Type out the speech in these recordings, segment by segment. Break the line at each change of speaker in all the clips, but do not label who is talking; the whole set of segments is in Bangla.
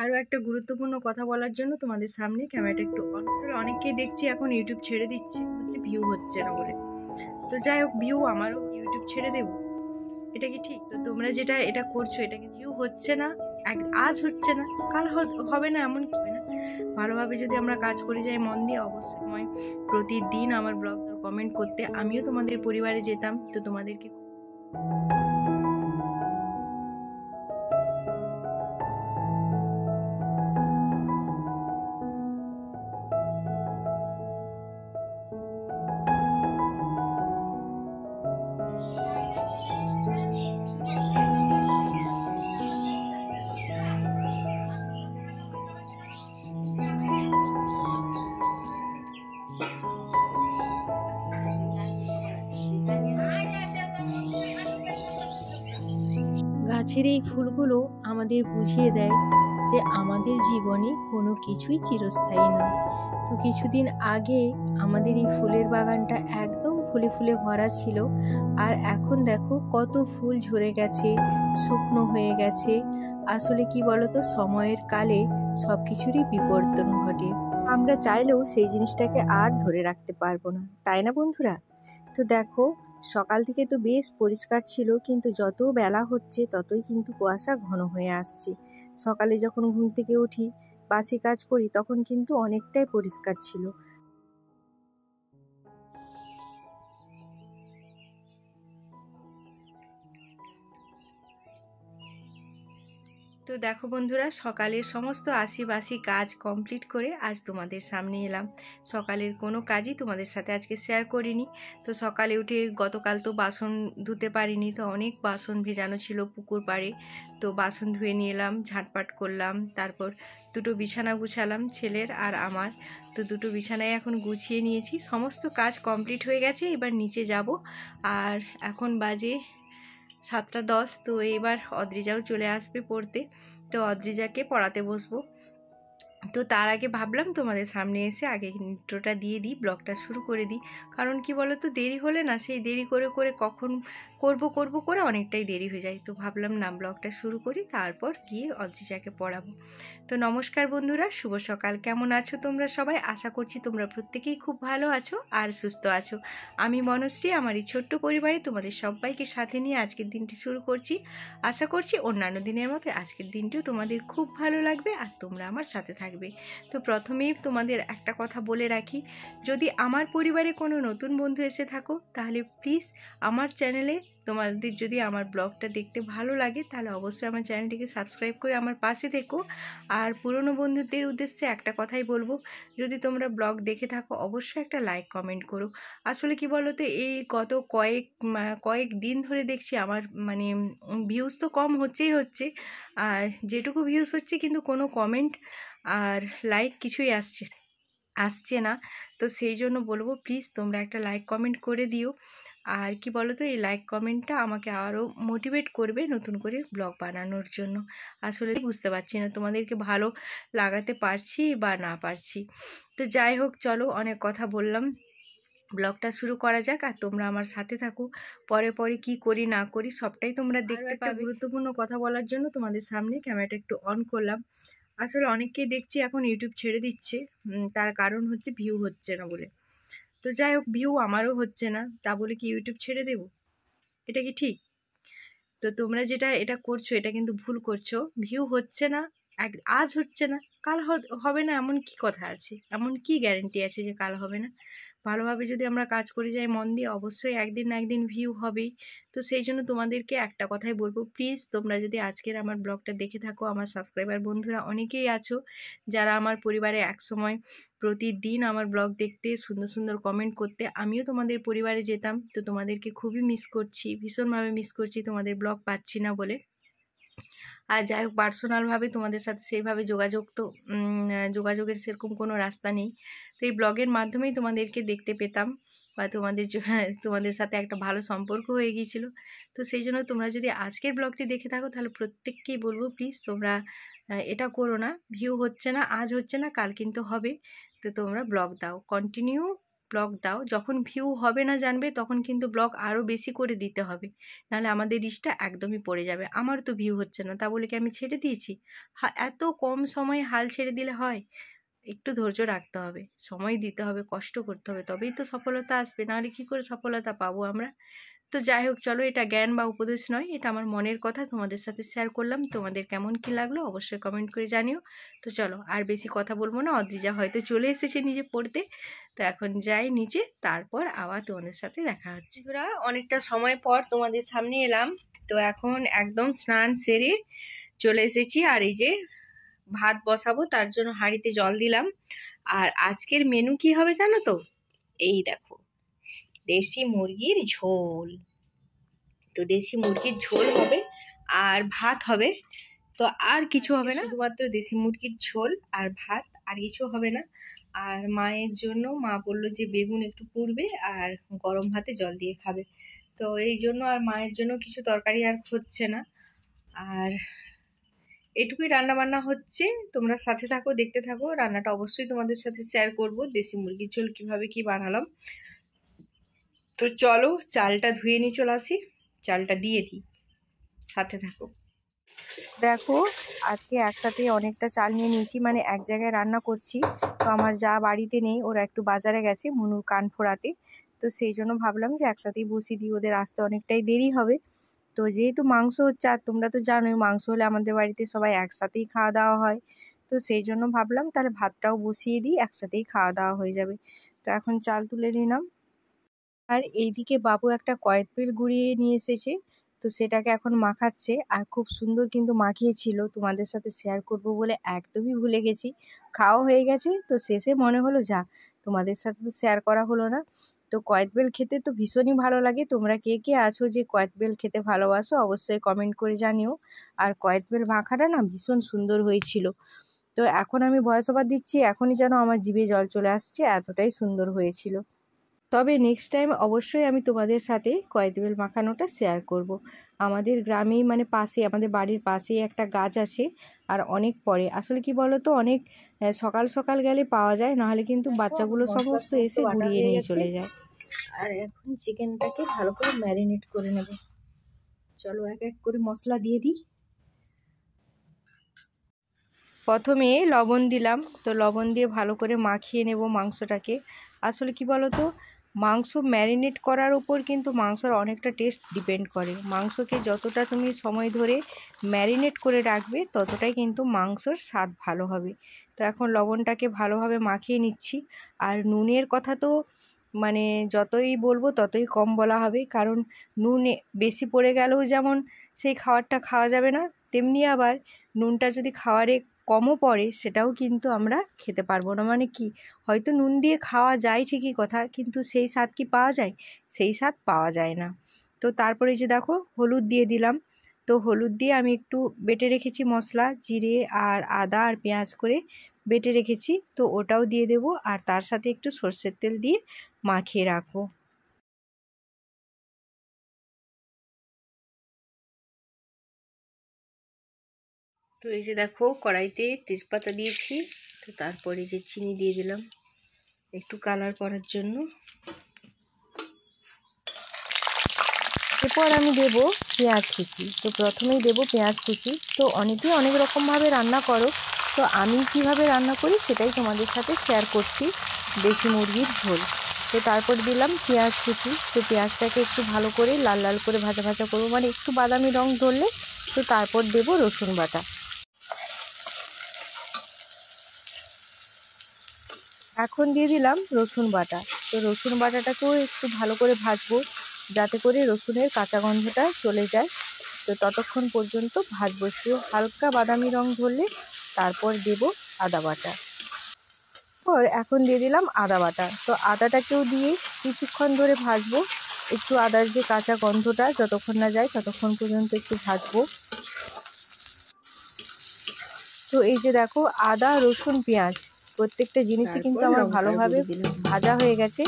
আরও একটা গুরুত্বপূর্ণ কথা বলার জন্য তোমাদের সামনে ক্যামেরাটা একটু অন। আসলে অনেককেই দেখছি এখন ইউটিউব ছেড়ে দিচ্ছে, হচ্ছে ভিউ হচ্ছে না বলে। তো যাই হোক, ভিউ আমারও ইউটিউব ছেড়ে দেবো, এটা কি ঠিক? তো তোমরা যেটা এটা করছো, এটা কি ভিউ হচ্ছে না, আজ হচ্ছে না কাল হবে না, এমন কি না। ভালোভাবে যদি আমরা কাজ করে যাই মন দিয়ে, অবশ্যই প্রতিদিন আমার ব্লগ কমেন্ট করতে আমিও তোমাদের পরিবারে যেতাম। তো তোমাদেরকে গাছের এই ফুলগুলো আমাদের বুঝিয়ে দেয় যে আমাদের জীবনে কোনো কিছুই চিরস্থায়ী নয়। তো কিছুদিন আগে আমাদের এই ফুলের বাগানটা একদম ফুলে ফুলে ভরা ছিল, আর এখন দেখো কত ফুল ঝরে গেছে, শুকনো হয়ে গেছে। আসলে কি বলতো, সময়ের কালে সব কিছুরই বিবর্তন ঘটে। আমরা চাইলেও সেই জিনিসটাকে আর ধরে রাখতে পারবো না, তাই না বন্ধুরা? তো দেখো, সকাল থেকে তো বেশ পরিষ্কার ছিল, কিন্তু যত বেলা হচ্ছে ততই কিন্তু কুয়াশা ঘন হয়ে আসছে। সকালে যখন ঘুম থেকে উঠি, বাসি কাজ করি, তখন কিন্তু অনেকটাই পরিষ্কার ছিল। তো দেখো বন্ধুরা, সকালের সমস্ত আশিবাসি কাজ কমপ্লিট করে আজ তোমাদের সামনে এলাম। সকালের কোনো কাজই তোমাদের সাথে আজকে শেয়ার করিনি। তো সকালে উঠে গতকাল তো বাসন ধুতে পারিনি, তো অনেক বাসন ভেজানো ছিল পুকুর পাড়ে। তো বাসন ধুয়ে নিয়ে এলাম, ঝাঁটপাট করলাম, তারপর দুটো বিছানা গুছালাম, ছেলের আর আমার। তো দুটো বিছানায় এখন গুছিয়ে নিয়েছি, সমস্ত কাজ কমপ্লিট হয়ে গেছে। এবার নিচে যাব, আর এখন বাজে 7টা 10। তো এবার অদ্রিজাও চলে আসবে পড়তে, তো অদ্রিজাকে পড়াতে বসবো। তো তার আগে ভাবলাম তোমাদের সামনে এসে আগে ইন্ট্রোটা দিয়ে দিই, ব্লগটা শুরু করে দিই। কারণ কি বলো তো, দেরি হলে না, সেই দেরি করে করে কখন করব করে অনেকটাই দেরি হয়ে যায়। তো ভাবলাম না, ব্লগটা শুরু করি, তারপর গিয়ে অদ্রিজাকে পড়াবো। তো নমস্কার বন্ধুরা, শুভ সকাল। কেমন আছো তোমরা সবাই? আশা করছি তোমরা প্রত্যেকেই খুব ভালো আছো আর সুস্থ আছো। আমি মনশ্রী, আমার এই ছোট্ট পরিবারে তোমাদের সবাইকে সাথে নিয়ে আজকের দিনটি শুরু করছি। আশা করছি অন্যান্য দিনের মতো আজকের দিনটিও তোমাদের খুব ভালো লাগবে আর তোমরা আমার সাথে থাকবে। তো প্রথমেই তোমাদের একটা কথা বলে রাখি, যদি আমার পরিবারে কোনো নতুন বন্ধু এসে থাকো, তাহলে প্লিজ আমার চ্যানেলে, তোমাদের যদি আমার ব্লগটা দেখতে ভালো লাগে, তাহলে অবশ্যই আমার চ্যানেলটিকে সাবস্ক্রাইব করে আমার পাশে থেকো। আর পুরনো বন্ধুদের উদ্দেশ্যে একটা কথাই বলবো, যদি তোমরা ব্লগ দেখে থাকো অবশ্যই একটা লাইক কমেন্ট করো। আসলে কি বলো তো, এই গত কয়েক দিন ধরে দেখছি আমার ভিউজ তো কম হচ্ছে, আর যেটুকু ভিউজ হচ্ছে কিন্তু কোনো কমেন্ট আর লাইক কিছুই আসছে না। তো সেই জন্য বলবো, প্লিজ তোমরা একটা লাইক কমেন্ট করে দিও। আর কি বলো তো, এই লাইক কমেন্টটা আমাকে আরও মোটিভেট করবে নতুন করে ব্লগ বানানোর জন্য। আসলে বুঝতে পারছি না তোমাদেরকে ভালো লাগাতে পারছি বা না পারছি। তো যাই হোক, চলো, অনেক কথা বললাম, ব্লগটা শুরু করা যাক। আর তোমরা আমার সাথে থাকো, পরে পরে কি করি না করি সবটাই তোমরা দেখতে পাবে। গুরুত্বপূর্ণ কথা বলার জন্য তোমাদের সামনে ক্যামেরাটা একটু অন করলাম। আসলে অনেককেই দেখছি এখন ইউটিউব ছেড়ে দিচ্ছে, তার কারণ হচ্ছে ভিউ হচ্ছে না বলে। তো যাই হোক, ভিউ আমারও হচ্ছে না, তা বলে কি ইউটিউব ছেড়ে দেব, এটা কি ঠিক? তো তোমরা যেটা এটা করছো, এটা কিন্তু ভুল করছো। ভিউ হচ্ছে না, আজ হচ্ছে না কাল হবে না, এমন কি কথা আছে, এমন কি গ্যারেন্টি আছে যে কাল হবে না? ভালোভাবে যদি আমরা কাজ করে যাই মন দিয়ে, অবশ্যই একদিন না একদিন ভিউ হবেই। তো সেই জন্য তোমাদেরকে একটা কথাই বলবো, প্লিজ তোমরা যদি আজকের আমার ব্লগটা দেখে থাকো, আমার সাবস্ক্রাইবার বন্ধুরা অনেকেই আছো যারা আমার পরিবারে একসময় প্রতিদিন আমার ব্লগ দেখতে, সুন্দর সুন্দর কমেন্ট করতে আমিও তোমাদের পরিবারে যেতাম। তো তোমাদেরকে খুবই মিস করছি, ভীষণভাবে মিস করছি তোমাদের ব্লগ পাচ্ছি না বলে। আর যাই হোক, পার্সোনালভাবে তোমাদের সাথে সেইভাবে যোগাযোগের সেরকম কোনো রাস্তা নেই। তো এই ব্লগের মাধ্যমেই তোমাদেরকে দেখতে পেতাম, বা তোমাদের সাথে একটা ভালো সম্পর্ক হয়ে গিয়েছিল। তো সেই জন্য তোমরা যদি আজকের ব্লগটি দেখে থাকো, তাহলে প্রত্যেককেই বলবো, প্লিজ তোমরা এটা করো না। ভিউ হচ্ছে না, আজ হচ্ছে না, কাল কিন্তু হবে। তো তোমরা ব্লগ দাও, কন্টিনিউ ব্লগ দাও। যখন ভিউ হবে না জানবে তখন কিন্তু ব্লগ আরও বেশি করে দিতে হবে, নাহলে আমাদের রিচটা একদমই পড়ে যাবে। আমার তো ভিউ হচ্ছে না, তা বলে কি আমি ছেড়ে দিয়েছি? এত কম সময়ে হাল ছেড়ে দিলে হয়? একটু ধৈর্য রাখতে হবে, সময় দিতে হবে, কষ্ট করতে হবে, তবেই তো সফলতা আসবে, নাহলে কী করে সফলতা পাবো আমরা? তো যাই হোক, চলো, এটা জ্ঞান বা উপদেশ নয়, এটা আমার মনের কথা তোমাদের সাথে শেয়ার করলাম। তোমাদের কেমন কি লাগলো অবশ্যই কমেন্ট করে জানিও। তো চলো, আর বেশি কথা বলবো না, অদ্রিজা হয়তো চলে এসেছে নিজে পড়তে। তো এখন যাই নিচে, তারপর আবার তোমাদের সাথে দেখা হচ্ছে। বন্ধুরা, অনেকটা সময় পর তোমাদের সামনে এলাম। তো এখন একদম স্নান সেরে চলে এসেছি, আর এই যে ভাত বসাবো, তার জন্য হাঁড়িতে জল দিলাম। আর আজকের মেনু কি হবে জানো তো? এই দেখো, দেশি মুরগির ঝোল। তো দেশি মুরগির ঝোল হবে আর ভাত হবে। তো আর কিছু হবে না, শুধুমাত্র দেশি মুরগির ঝোল আর ভাত, আর কিছু হবে না। আর মায়ের জন্য মা বললো যে বেগুন একটু পুড়বে আর গরম ভাতে জল দিয়ে খাবে। তো এই জন্য আর মায়ের জন্য কিছু তরকারি আর হচ্ছে না। আর এটুকুই রান্না বান্না হচ্ছে। তোমরা সাথে থাকো, দেখতে থাকো। রান্নাটা অবশ্যই তোমাদের সাথে শেয়ার করব, দেশি মুরগির ঝোল কীভাবে কি বানালাম। তো চলো, চালটা ধুয়ে নিয়ে চলে আসি, চালটা দিয়ে দিই, সাথে থাকো। দেখো, আজকে একসাথে অনেকটা চাল নিয়ে নিয়েছি, মানে এক জায়গায় রান্না করছি। তো আমার যা বাড়িতে নেই, ওরা একটু বাজারে গেছে মনুর কান ফোড়াতে। তো সেই জন্য ভাবলাম যে একসাথেই বসিয়ে দিই, ওদের আসতে অনেকটাই দেরি হবে। তো যেহেতু মাংস হচ্ছে, আর তোমরা তো জানোই মাংস হলে আমাদের বাড়িতে সবাই একসাথেই খাওয়া দাওয়া হয়। তো সেই জন্য ভাবলাম তাহলে ভাতটাও বসিয়ে দিই, একসাথেই খাওয়া দাওয়া হয়ে যাবে। তো এখন চাল তুলে নিলাম। আর এইদিকে বাবু একটা কয়েকবেল গুঁড়িয়ে নিয়ে এসেছে, তো সেটাকে এখন মাখাচ্ছে। আর খুব সুন্দর কিন্তু মাখিয়েছিল, তোমাদের সাথে শেয়ার করব বলে একদমই ভুলে গেছি। খাওয়া হয়ে গেছে, তো শেষে মনে হলো যা, তোমাদের সাথে তো শেয়ার করা হলো না। তো কয়েকবেল খেতে তো ভীষণই ভালো লাগে। তোমরা কে কে আছো যে কয়েকবেল খেতে ভালোবাসো অবশ্যই কমেন্ট করে জানিও। আর কয়েকবেল মাখাটা না ভীষণ সুন্দর হয়েছিল। তো এখন আমি ভয়েস ওভার দিচ্ছি, এখনই যেন আমার জিভে জল চলে আসছে, এতটাই সুন্দর হয়েছিল। তবে নেক্সট টাইম অবশ্যই আমি তোমাদের সাথে কয়েকবেল মাখানোটা শেয়ার করব। আমাদের গ্রামেই, মানে পাশে, আমাদের বাড়ির পাশেই একটা গাছ আছে। আর অনেক পরে, আসলে কি বলো তো, অনেক সকাল সকাল গেলে পাওয়া যায়, নাহলে কিন্তু বাচ্চাগুলো সমস্ত এসে গুড়িয়ে নিয়ে চলে যায়। আর এখন চিকেনটাকে ভালো করে ম্যারিনেট করে নেব। চলো এক এক করে মশলা দিয়ে দিই। প্রথমে লবণ দিলাম, তো লবণ দিয়ে ভালো করে মাখিয়ে নেব মাংসটাকে। আসলে কি বলো তো, মাংস ম্যারিনেট করার উপর কিন্তু মাংসর অনেকটা টেস্ট ডিপেন্ড করে। মাংসকে যতটা তুমি সময় ধরে ম্যারিনেট করে রাখবে, ততটাই কিন্তু মাংসর স্বাদ ভালো হবে। তো এখন লবণটাকে ভালোভাবে মাখিয়ে নিচ্ছি। আর নুনের কথা তো মানে যতই বলবো ততই কম বলা হবে, কারণ নুন বেশি পড়ে গেলেও যেমন সেই খাবারটা খাওয়া যাবে না, তেমনি আবার নুনটা যদি খাবারে কমও পড়ে সেটাও কিন্তু আমরা খেতে পারবো না। মানে কি, হয়তো নুন দিয়ে খাওয়া যায় ঠিকই কথা, কিন্তু সেই স্বাদ কি পাওয়া যায়? সেই স্বাদ পাওয়া যায় না। তো তারপরে যে দেখো, হলুদ দিয়ে দিলাম। তো হলুদ দিয়ে আমি একটু বেটে রেখেছি মশলা, জিরে আর আদা আর পেঁয়াজ করে বেটে রেখেছি, তো ওটাও দিয়ে দেবো। আর তার সাথে একটু সর্ষের তেল দিয়ে মাখিয়ে রাখবো। তো এই যে দেখো, কড়াইতে তেজপাতা দিয়েছি। তো তারপরে যে চিনি দিয়ে দিলাম একটু কালার করার জন্য। এরপর আমি দেব পেঁয়াজ কুচি। তো প্রথমেই দেব পেঁয়াজ কুচি। তো অনেকেই অনেক রকমভাবে রান্না করো, তো আমি কিভাবে রান্না করি সেটাই তোমাদের সাথে শেয়ার করছি। দেশি মুরগির ঝোল। তো তারপর দিলাম পেঁয়াজ কুচি। তো পেঁয়াজটাকে একটু ভালো করে লাল লাল করে ভাজা ভাজা করবো, মানে একটু বাদামি রং ধরলে। তো তারপর দেব রসুন বাটা। এখন দিয়ে দিলাম রসুন বাটা। তো রসুন বাটাটাকেও একটু ভালো করে ভাজবো, যাতে করে রসুনের কাঁচা গন্ধটা চলে যায়। তো ততক্ষণ পর্যন্ত ভাজবো, একটু হালকা বাদামি রং ধরলে তারপর দেব আদা বাটা। এখন দিয়ে দিলাম আদা বাটা। তো আদাটাকেও দিয়ে কিছুক্ষণ ধরে ভাজবো, একটু আদার যে কাঁচা গন্ধটা যতক্ষণ না যায় ততক্ষণ পর্যন্ত একটু ভাজবো। তো এই যে দেখো, আদা রসুন পেঁয়াজ প্রত্যেকটা জিনিসই কিন্তু আমার ভালোভাবে ভাজা হয়ে গেছে।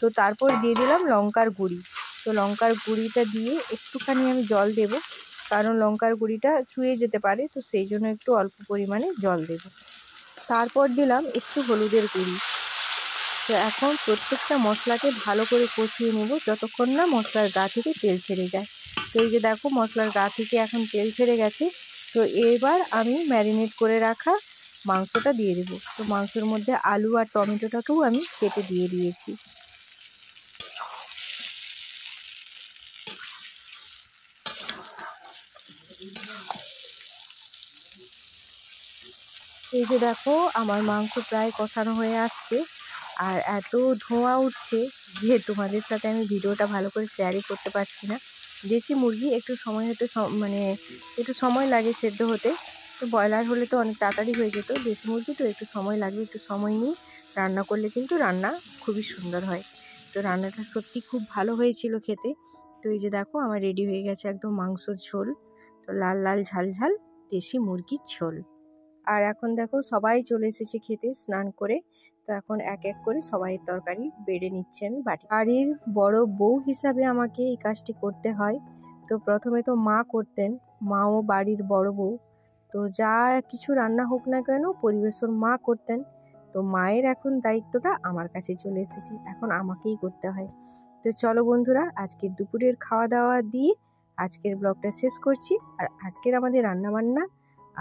তো তারপর দিয়ে দিলাম লঙ্কার গুঁড়ি। তো লঙ্কার গুঁড়িটা দিয়ে একটুখানি আমি জল দেব, কারণ লঙ্কার গুঁড়িটা চুয়ে যেতে পারে, তো সেই জন্য একটু অল্প পরিমাণে জল দেব। তারপর দিলাম একটু হলুদের গুঁড়ি। তো এখন প্রত্যেকটা মশলাকে ভালো করে কষিয়ে নেব যতক্ষণ না মশলার গা থেকে তেল ছেড়ে যায়। তো এই যে দেখো মশলার গা থেকে এখন তেল ছেড়ে গেছে। তো এবার আমি ম্যারিনেট করে রাখা মাংসটা দিয়ে দেবো। তো মাংসের মধ্যে আলু আর টমেটোটাকেও আমি কেটে দিয়ে দিয়েছি। এই যে দেখো আমার মাংস প্রায় কষানো হয়ে আসছে, আর এত ধোঁয়া উঠছে যে তোমাদের সাথে আমি ভিডিওটা ভালো করে শেয়ারই করতে পারছি না। দেশি মুরগি একটু সময় হতে মানে একটু সময় লাগে সেদ্ধ হতে। তো ব্রয়লার হলে তো অনেক তাড়াতাড়ি হয়ে যেত, দেশি মুরগি তো একটু সময় লাগবে। একটু সময় নিয়ে রান্না করলে কিন্তু রান্না খুবই সুন্দর হয়। তো রান্নাটা সত্যি খুব ভালো হয়েছিল খেতে। তো এই যে দেখো আমার রেডি হয়ে গেছে একদম মাংসর ঝোল। তো লাল লাল ঝাল ঝাল দেশি মুরগির ঝোল। আর এখন দেখো সবাই চলে এসেছে খেতে স্নান করে। তো এখন এক এক করে সবাই তরকারি বেড়ে নিচ্ছে আমি বাটি। বাড়ির বড় বউ হিসাবে আমাকে এই কাজটি করতে হয়। তো প্রথমে তো মা করতেন, মাও বাড়ির বড় বউ। তো যা কিছু রান্না হোক না কেন পরিবেশন মা করতেন। তো মায়ের এখন দায়িত্বটা আমার কাছে চলে এসেছে, এখন আমাকেই করতে হয়। তো চলো বন্ধুরা, আজকের দুপুরের খাওয়া দাওয়া দিয়ে আজকের ব্লগটা শেষ করছি। আর আজকের আমাদের রান্নাবান্না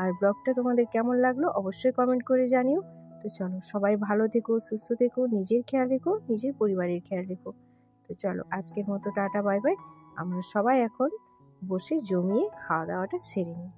আর ব্লগটা তোমাদের কেমন লাগলো অবশ্যই কমেন্ট করে জানিও। তো চলো সবাই ভালো থেকো, সুস্থ থেকো, নিজের খেয়াল রেখো, নিজের পরিবারের খেয়াল রেখো। তো চলো আজকের মতো টাটা বাই বাই। আমরা সবাই এখন বসে জমিয়ে খাওয়া দাওয়াটা সেরে নিই।